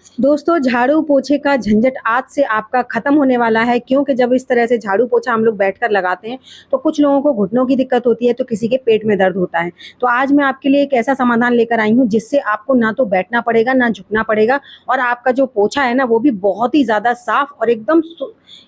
दोस्तों, झाड़ू पोछे का झंझट आज से आपका खत्म होने वाला है, क्योंकि जब इस तरह से झाड़ू पोछा हम लोग बैठकर लगाते हैं तो कुछ लोगों को घुटनों की दिक्कत होती है, तो किसी के पेट में दर्द होता है। तो आज मैं आपके लिए एक ऐसा समाधान लेकर आई हूँ जिससे आपको ना तो बैठना पड़ेगा, ना झुकना पड़ेगा, और आपका जो पोछा है ना वो भी बहुत ही ज़्यादा साफ और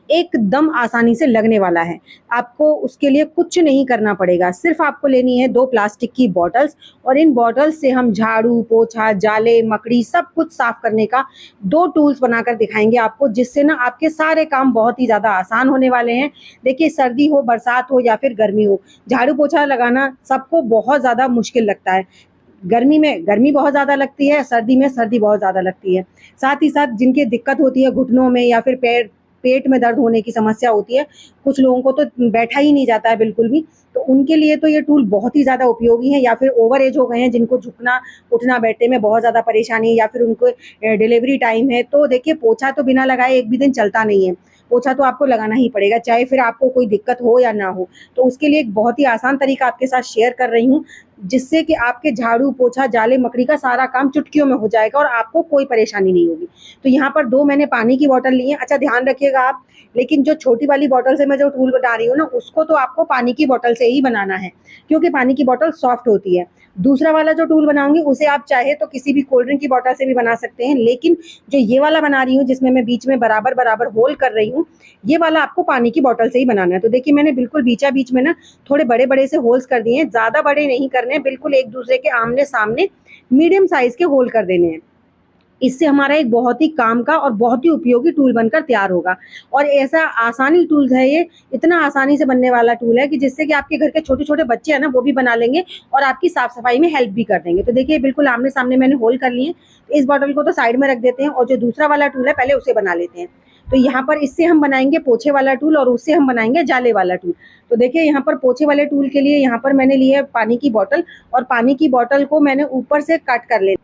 एकदम आसानी से लगने वाला है। आपको उसके लिए कुछ नहीं करना पड़ेगा, सिर्फ आपको लेनी है 2 प्लास्टिक की बॉटल्स, और इन बॉटल्स से हम झाड़ू, पोछा, जाले, मकड़ी सब कुछ साफ करने का 2 टूल्स बनाकर दिखाएँगे आपको, जिससे ना आपके सारे काम बहुत ही ज़्यादा आसान होने वाले हैं। देखिए, सर्दी हो, बरसात हो या फिर गर्मी हो, झाड़ू पोछा लगाना सबको बहुत ज़्यादा मुश्किल लगता है। गर्मी में गर्मी बहुत ज़्यादा लगती है, सर्दी में सर्दी बहुत ज़्यादा लगती है। साथ ही साथ जिनकी दिक्कत होती है घुटनों में या फिर पेट में दर्द होने की समस्या होती है, कुछ लोगों को तो बैठा ही नहीं जाता है बिल्कुल भी, तो उनके लिए तो ये टूल बहुत ही ज़्यादा उपयोगी है। या फिर ओवर एज हो गए हैं जिनको झुकना, उठना, बैठने में बहुत ज़्यादा परेशानी है, या फिर उनको डिलीवरी टाइम है, तो देखिए पोछा तो बिना लगाए एक भी दिन चलता नहीं है। पोछा तो आपको लगाना ही पड़ेगा, चाहे फिर आपको कोई दिक्कत हो या ना हो। तो उसके लिए एक बहुत ही आसान तरीका आपके साथ शेयर कर रही हूँ, जिससे कि आपके झाड़ू, पोछा, जाले, मकड़ी का सारा काम चुटकियों में हो जाएगा और आपको कोई परेशानी नहीं होगी। तो यहाँ पर 2 मैंने पानी की बॉटल ली है। अच्छा, ध्यान रखिएगा आप, लेकिन जो छोटी वाली बॉटल से मैं जो टूल बना रही हूँ ना, उसको तो आपको पानी की बॉटल से ही बनाना है, क्योंकि पानी की बॉटल सॉफ्ट होती है। दूसरा वाला जो टूल बनाऊँगी उसे आप चाहे तो किसी भी कोल्ड ड्रिंक की बॉटल से भी बना सकते हैं, लेकिन जो ये वाला बना रही हूँ जिसमें मैं बीच में बराबर-बराबर होल कर रही हूँ, ये वाला आपको पानी की बॉटल से ही बनाना है। तो देखिए, मैंने बिल्कुल बीचा-बीच में ना थोड़े बड़े-बड़े से होल्स कर दिए हैं, ज़्यादा बड़े नहीं करने हैं, बिल्कुल एक-दूसरे के आमने-सामने मीडियम साइज़ के होल कर देने हैं। इससे हमारा एक बहुत ही काम का और बहुत ही उपयोगी टूल बनकर तैयार होगा। और ऐसा आसानी टूल्स है ये, इतना आसानी से बनने वाला टूल है कि जिससे कि आपके घर के छोटे-छोटे बच्चे हैं ना, वो भी बना लेंगे और आपकी साफ-सफाई में हेल्प भी कर देंगे। तो देखिए, बिल्कुल आमने-सामने मैंने होल कर लिए हैं। इस बॉटल को तो साइड में रख देते हैं और जो दूसरा वाला टूल है पहले उसे बना लेते हैं। तो यहाँ पर इससे हम बनाएँगे पोछे वाला टूल और उससे हम बनाएँगे जाले वाला टूल। तो देखिए, यहाँ पर पोछे वाले टूल के लिए यहाँ पर मैंने ली है पानी की बॉटल, और पानी की बॉटल को मैंने ऊपर से कट कर लेना।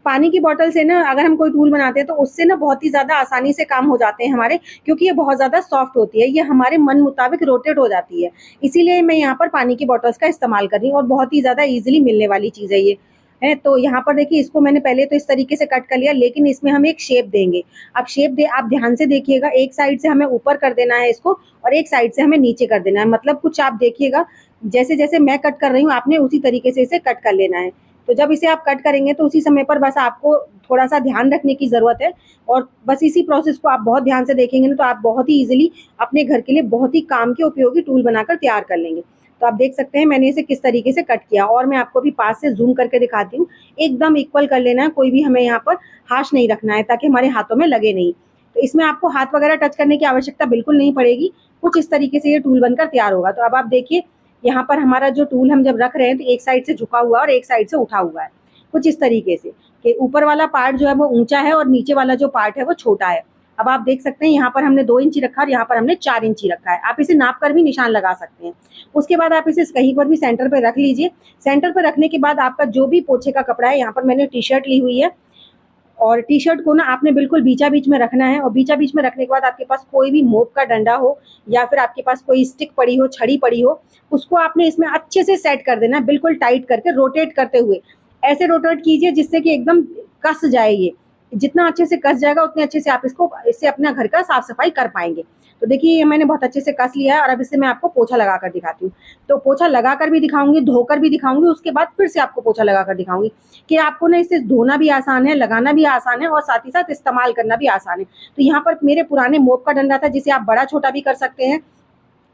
पानी की बॉटल से ना अगर हम कोई टूल बनाते हैं तो उससे ना बहुत ही ज़्यादा आसानी से काम हो जाते हैं हमारे, क्योंकि ये बहुत ज़्यादा सॉफ्ट होती है, ये हमारे मन मुताबिक रोटेट हो जाती है। इसीलिए मैं यहाँ पर पानी की बॉटल्स का इस्तेमाल कर रही हूँ और बहुत ही ज़्यादा ईज़िली मिलने वाली चीज़ है ये। है, तो यहाँ पर देखिए, इसको मैंने पहले तो इस तरीके से कट कर लिया, लेकिन इसमें हम एक शेप देंगे। अब शेप दे आप ध्यान से देखिएगा, एक साइड से हमें ऊपर कर देना है इसको और एक साइड से हमें नीचे कर देना है। मतलब कुछ आप देखिएगा, जैसे-जैसे मैं कट कर रही हूँ आपने उसी तरीके से इसे कट कर लेना है। तो जब इसे आप कट करेंगे तो उसी समय पर बस आपको थोड़ा-सा ध्यान रखने की ज़रूरत है, और बस इसी प्रोसेस को आप बहुत ध्यान से देखेंगे ना, तो आप बहुत ही ईज़िली अपने घर के लिए बहुत ही काम के उपयोगी टूल बनाकर तैयार कर लेंगे। तो आप देख सकते हैं मैंने इसे किस तरीके से कट किया, और मैं आपको अभी पास से ज़ूम करके दिखाती हूँ। एकदम इक्वल कर लेना है, कोई भी हमें यहाँ पर हाश नहीं रखना है ताकि हमारे हाथों में लगे नहीं। तो इसमें आपको हाथ वगैरह टच करने की आवश्यकता बिल्कुल नहीं पड़ेगी। कुछ इस तरीके से ये टूल बनकर तैयार होगा। तो अब आप देखिए, यहाँ पर हमारा जो टूल हम जब रख रहे हैं तो एक साइड से झुका हुआ है और एक साइड से उठा हुआ है। कुछ इस तरीके से कि ऊपर वाला पार्ट जो है वो ऊँचा है और नीचे वाला जो पार्ट है वो छोटा है। अब आप देख सकते हैं यहाँ पर हमने 2 इंची रखा और यहाँ पर हमने 4 इंची रखा है। आप इसे नाप कर भी निशान लगा सकते हैं। उसके बाद आप इसे कहीं पर भी सेंटर पे रख लीजिए। सेंटर पे रखने के बाद आपका जो भी पोछे का कपड़ा है, यहाँ पर मैंने टी-शर्ट ली हुई है, और टी-शर्ट को ना आपने बिल्कुल बीचा-बीच में रखना है, और बीचा-बीच में रखने के बाद आपके पास कोई भी मोप का डंडा हो या फिर आपके पास कोई स्टिक पड़ी हो, छड़ी पड़ी हो, उसको आपने इसमें अच्छे से सेट कर देना है, बिल्कुल टाइट करके रोटेट करते हुए। ऐसे रोटेट कीजिए जिससे कि एकदम कस जाए ये। जितना अच्छे से कस जाएगा उतने अच्छे से आप इससे अपना घर का साफ-सफाई कर पाएँगे। तो देखिए, ये मैंने बहुत अच्छे से कस लिया है और अब इससे मैं आपको पोछा लगाकर दिखाती हूँ। तो पोछा लगाकर भी दिखाऊँगी, धोकर भी दिखाऊँगी, उसके बाद फिर से आपको पोछा लगाकर दिखाऊँगी कि आपको ना इसे धोना भी आसान है, लगाना भी आसान है और साथ ही साथ इस्तेमाल करना भी आसान है। तो यहाँ पर मेरे पुराने मोप का डंडा था, जिसे आप बड़ा-छोटा भी कर सकते हैं।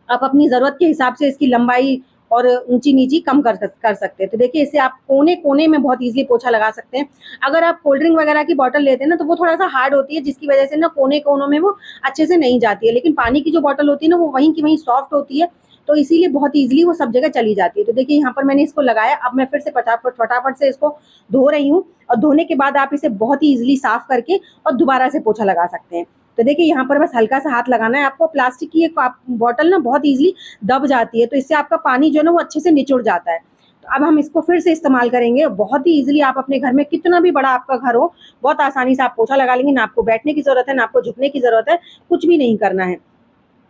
आप अपनी ज़रूरत के हिसाब से इसकी लंबाई और ऊँची-नीची कम कर सकते हैं। तो देखिए, इससे आप कोने-कोने में बहुत ईज़िली पोछा लगा सकते हैं। अगर आप कोल्ड ड्रिंक वगैरह की बॉटल लेते हैं ना, तो वो थोड़ा-सा हार्ड होती है, जिसकी वज़ह से ना कोने-कोनों में वो अच्छे से नहीं जाती है। लेकिन पानी की जो बॉटल होती है ना, वो वहीं की वहीं सॉफ्ट होती है, तो इसीलिए बहुत ईज़िली वो सब जगह चली जाती है। तो देखिए, यहाँ पर मैंने इसको लगाया, अब मैं फिर से फटाफट से इसको धो रही हूँ, और धोने के बाद आप इसे बहुत ही ईज़िली साफ़ करके और दोबारा से पोछा लगा सकते हैं। तो देखिए, यहाँ पर बस हल्का-सा हाथ लगाना है आपको। प्लास्टिक की एक आप बॉटल ना बहुत ईज़िली दब जाती है, तो इससे आपका पानी जो है ना वो अच्छे से निचुड़ जाता है। तो अब हम इसको फिर से इस्तेमाल करेंगे। बहुत ही ईज़िली आप अपने घर में, कितना भी बड़ा आपका घर हो, बहुत आसानी से आप पोछा लगा लेंगे। ना आपको बैठने की ज़रूरत है, ना आपको झुकने की ज़रूरत है, कुछ भी नहीं करना है।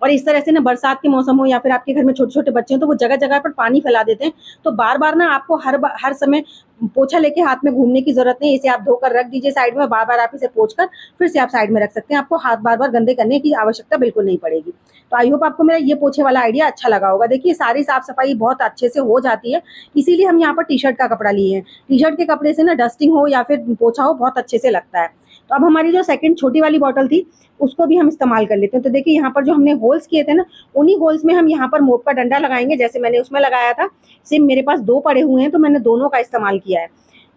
और इस तरह से ना बरसात के मौसम हो या फिर आपके घर में छोटे छोटे बच्चे हो तो वो जगह जगह पर पानी फैला देते हैं। तो बार बार ना आपको हर समय पोछा लेके हाथ में घूमने की जरूरत नहीं। इसे आप धोकर रख दीजिए साइड में, बार बार आप इसे पोंछ कर फिर से आप साइड में रख सकते हैं। आपको हाथ बार बार गंदे करने की आवश्यकता बिल्कुल नहीं पड़ेगी। तो आई होप आपको मेरा ये पोछे वाला आइडिया अच्छा लगा होगा। देखिए सारी साफ सफाई बहुत अच्छे से हो जाती है, इसीलिए हम यहाँ पर टी शर्ट का कपड़ा लिए हैं। टी शर्ट के कपड़े से ना डस्टिंग हो या फिर पोछा हो बहुत अच्छे से लगता है। तो अब हमारी जो सेकंड छोटी वाली बॉटल थी उसको भी हम इस्तेमाल कर लेते हैं। तो देखिए यहाँ पर जो हमने होल्स किए थे ना, उन्हीं होल्स में हम यहाँ पर मोप का डंडा लगाएंगे, जैसे मैंने उसमें लगाया था। सेम मेरे पास 2 पड़े हुए हैं तो मैंने दोनों का इस्तेमाल किया है।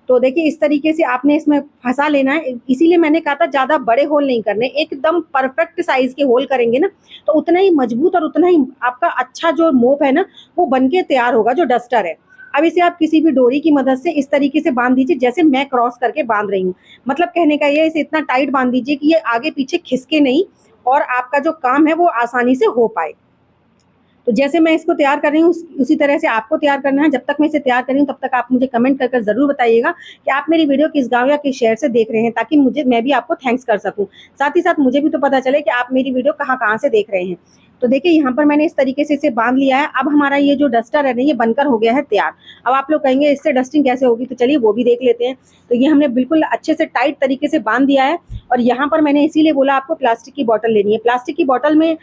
तो देखिए इस तरीके से आपने इसमें फंसा लेना है, इसीलिए मैंने कहा था ज़्यादा बड़े होल नहीं करने, एकदम परफेक्ट साइज के होल करेंगे ना तो उतना ही मजबूत और उतना ही आपका अच्छा जो मोप है ना वो बन के तैयार होगा, जो डस्टर है। अब इसे आप किसी भी डोरी की मदद से इस तरीके से बांध दीजिए जैसे मैं क्रॉस करके बांध रही हूँ। मतलब कहने का ये, इसे इतना टाइट बांध दीजिए कि ये आगे पीछे खिसके नहीं और आपका जो काम है वो आसानी से हो पाए। तो जैसे मैं इसको तैयार कर रही हूँ उसी तरह से आपको तैयार करना है। जब तक मैं इसे तैयार कर रही हूँ तब तक आप मुझे कमेंट कर ज़रूर बताइएगा कि आप मेरी वीडियो किस गांव या किस शहर से देख रहे हैं, ताकि मैं भी आपको थैंक्स कर सकूँ। साथ ही साथ मुझे भी तो पता चले कि आप मेरी वीडियो कहाँ कहाँ से देख रहे हैं। तो देखिए यहाँ पर मैंने इस तरीके से इसे बांध लिया है। अब हमारा ये जो डस्टर है ना ये बनकर हो गया है तैयार। अब आप लोग कहेंगे इससे डस्टिंग कैसे होगी, तो चलिए वो भी देख लेते हैं। तो ये हमने बिल्कुल अच्छे से टाइट तरीके से बांध दिया है। और यहाँ पर मैंने इसीलिए बोला आपको प्लास्टिक की बॉटल लेनी है। प्लास्टिक की बॉटल में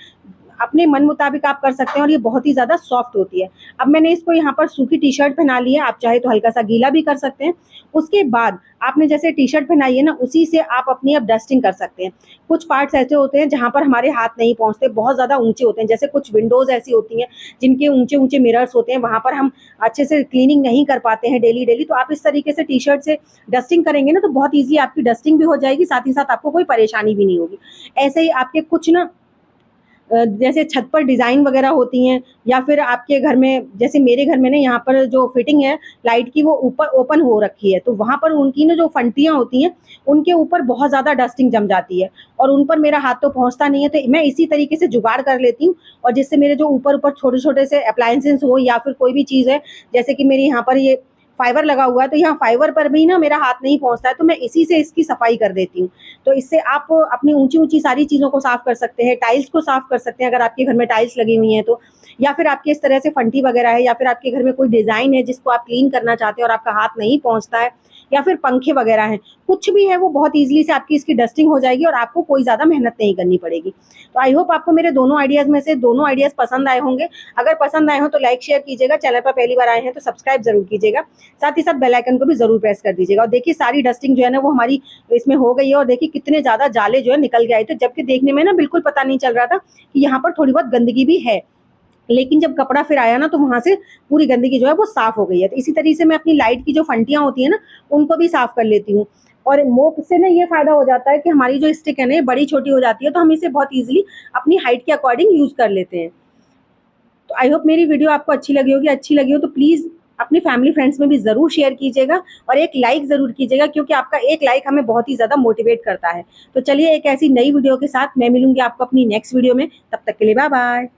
अपने मन मुताबिक आप कर सकते हैं और ये बहुत ही ज़्यादा सॉफ्ट होती है। अब मैंने इसको यहाँ पर सूखी टी शर्ट पहना ली है, आप चाहे तो हल्का सा गीला भी कर सकते हैं। उसके बाद आपने जैसे टी शर्ट पहनाई है ना उसी से आप अपनी अब डस्टिंग कर सकते हैं। कुछ पार्ट्स ऐसे होते हैं जहाँ पर हमारे हाथ नहीं पहुँचते, बहुत ज़्यादा ऊंचे होते हैं, जैसे कुछ विंडोज़ ऐसी होती हैं जिनके ऊंचे ऊंचे मिरर्स होते हैं, वहाँ पर हम अच्छे से क्लीनिंग नहीं कर पाते हैं डेली डेली। तो आप इस तरीके से टी शर्ट से डस्टिंग करेंगे ना तो बहुत ईजी आपकी डस्टिंग भी हो जाएगी, साथ ही साथ आपको कोई परेशानी भी नहीं होगी। ऐसे ही आपके कुछ ना जैसे छत पर डिज़ाइन वगैरह होती हैं या फिर आपके घर में, जैसे मेरे घर में ना यहाँ पर जो फिटिंग है लाइट की वो ऊपर ओपन हो रखी है, तो वहाँ पर उनकी ना जो फंटियाँ होती हैं उनके ऊपर बहुत ज़्यादा डस्टिंग जम जाती है और उन पर मेरा हाथ तो पहुँचता नहीं है। तो मैं इसी तरीके से जुगाड़ कर लेती हूँ और जिससे मेरे जो ऊपर ऊपर छोटे छोटे से अप्लायंसेस हो या फिर कोई भी चीज़ है, जैसे कि मेरे यहाँ पर ये फाइबर लगा हुआ है तो यहाँ फाइबर पर भी ना मेरा हाथ नहीं पहुँचता है, तो मैं इसी से इसकी सफाई कर देती हूँ। तो इससे आप अपनी ऊंची ऊंची सारी चीज़ों को साफ़ कर सकते हैं, टाइल्स को साफ़ कर सकते हैं अगर आपके घर में टाइल्स लगी हुई हैं तो, या फिर आपके इस तरह से फंटी वगैरह है, या फिर आपके घर में कोई डिज़ाइन है जिसको आप क्लीन करना चाहते हैं और आपका हाथ नहीं पहुँचता है, या फिर पंखे वगैरह हैं, कुछ भी है वो बहुत ईजिली से आपकी इसकी डस्टिंग हो जाएगी और आपको कोई ज़्यादा मेहनत नहीं करनी पड़ेगी। तो आई होप आपको मेरे दोनों आइडियाज़ में से दोनों आइडियाज़ पसंद आए होंगे। अगर पसंद आए हो तो लाइक शेयर कीजिएगा, चैनल पर पहली बार आए हैं तो सब्सक्राइब जरूर कीजिएगा, साथ ही साथ बेल आइकन को भी जरूर प्रेस कर दीजिएगा। और देखिए सारी डस्टिंग जो है ना वो हमारी इसमें हो गई है और देखिए कितने ज़्यादा जाले जो है निकल गए थे, जबकि देखने में ना बिल्कुल पता नहीं चल रहा था कि यहाँ पर थोड़ी बहुत गंदगी भी है, लेकिन जब कपड़ा फिर आया ना तो वहाँ से पूरी गंदगी जो है वो साफ़ हो गई है। तो इसी तरीके से मैं अपनी लाइट की जो फंटियाँ होती हैं ना उनको भी साफ़ कर लेती हूँ। और मोप से ना ये फ़ायदा हो जाता है कि हमारी जो स्टिक है ना ये बड़ी छोटी हो जाती है, तो हम इसे बहुत ईजिली अपनी हाइट के अकॉर्डिंग यूज़ कर लेते हैं। तो आई होप मेरी वीडियो आपको अच्छी लगी होगी। अच्छी लगी हो तो प्लीज़ अपनी फैमिली फ्रेंड्स में भी ज़रूर शेयर कीजिएगा और एक लाइक ज़रूर कीजिएगा, क्योंकि आपका एक लाइक हमें बहुत ही ज़्यादा मोटिवेट करता है। तो चलिए एक ऐसी नई वीडियो के साथ मैं मिलूंगी आपको अपनी नेक्स्ट वीडियो में, तब तक के लिए बाय बाय।